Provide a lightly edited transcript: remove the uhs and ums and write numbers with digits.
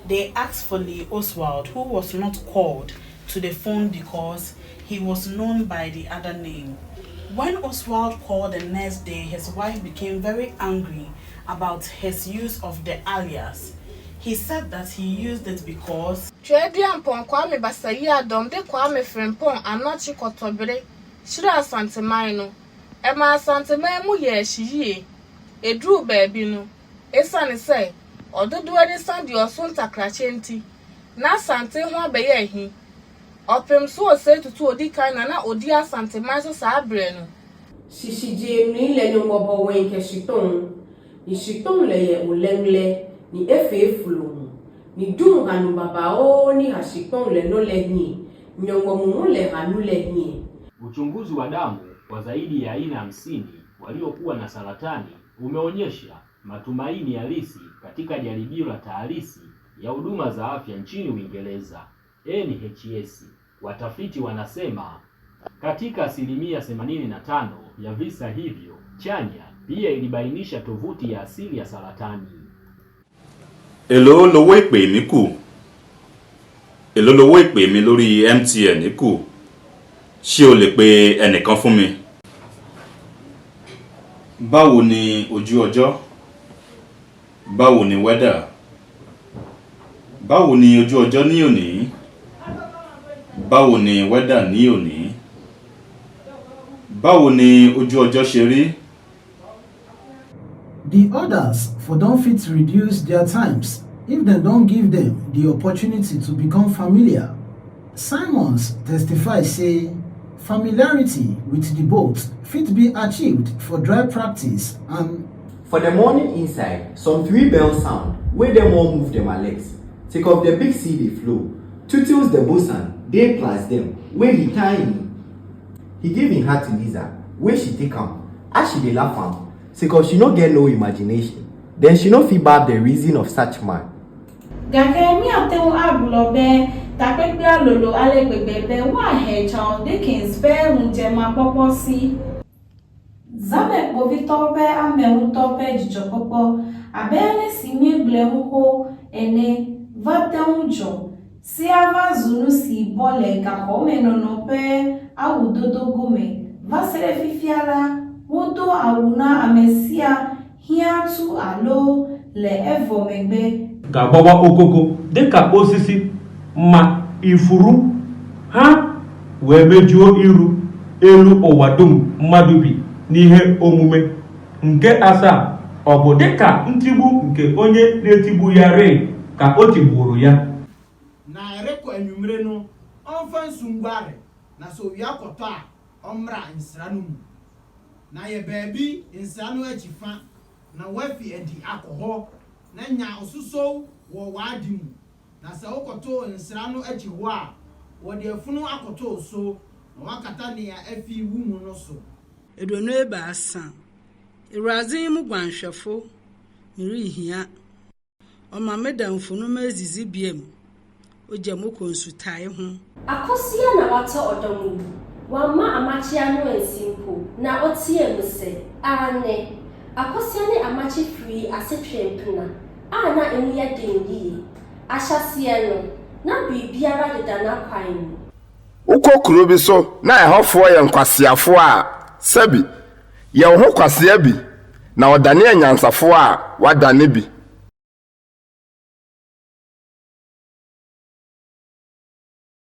They asked for Lee Oswald, who was not called to the phone because he was known by the other name. When Oswald called the next day, his wife became very angry about his use of the alias. He said that he used it because Tradiampon Kwame Basaya Dom de Kwame Frempon Anachi Kotobere Shira Santamino Emma Santamemu ye she a drew baby no. Esan say, or do any Sandy or Sunta Crachenti. Na Sante Hua Bayehi. Opem so say to two Odika Nana Odia Santamaso Sabreno. Shishi Jim Lenu Mobo Wenke Shiton. Ni Shiton leye ulengle. Ni efe fulum ni dum hanu baba o ni hashikon le no lehni nyongo mumu le hanu lehni. Uchunguzi wa damu wa zaidi ya aina 50 waliokuwa na saratani umeonyesha matumaini halisi katika jaribio la taasisi ya huduma za afya nchini Uingereza NHS. Watafiti wanasema katika 85% ya visa hivyo chanya pia ilibainisha tovuti ya asili ya saratani. Èló lówó ìpè mi kù? Èló lówó ìpè mi lórí MTN kù? Ṣé o lè pe ẹnìkan fún mi? Báwo ni ojú ọjọ́? Báwo ni weather? Báwo ni ojú ọjọ́ ní òní? Báwo ni weather ní òní? Báwo ni ojú ọjọ́ ṣe rí? The others for don't fit reduce their times if they don't give them the opportunity to become familiar. Simons testify say familiarity with the boat fit be achieved for dry practice and for the morning inside, some 3 bells sound, where them all move them legs. Take off the big sea they flow. Tutils the bosun, they plus them, where he tiny. He gave in her to Lisa, where she take him, as she dey laugh am. Because she no get no imagination, then she no feel bad the reason of such man. Gakemi ateu abulobe tapekpe lolo alegbegbe wa he Charles Dickens be unjema poposi zabe povitobe ameutope jijopopo abele simiegle huko ene vateunjo si ava zunu si bole gakome nonope awudodo gome vasere fifiala wodo awuna amesia hiatu alo le evo megbe ga-agbawa okoko dịka osisi ma ifuru ha wee mejuo iru elu ụwa dum mmadụ bi n'ihe omume nke asaa ọ bụ dịka ntigbu nke onye na-etigbu ya ree ka o tigburu ya na ereko enyumre no onfa nsungware na so wi akoto a omra nsra no mu na ye baabi nsra no achifa na wafi edi akoho na nya osuso wo wadi mu na se okoto nsra no achi ho a wo de afunu akoto so na wakata ne ya afi wu mu no so edono eba asa Ewuradin mu gwanhwefo mirihia oma medamfunu mazizi biem ojamoko nsutae ho akosia na wata odomu wama amachia no ensimpo na otie mu se ane akosia ne amachi free asetwempna ana emu ya dengi ahyase no na bibiara de dana kwan ukokuro bi so na ehofo ye nkwasiafo a sabi ye ho kwasea bi na odane anyansafo a wadane bi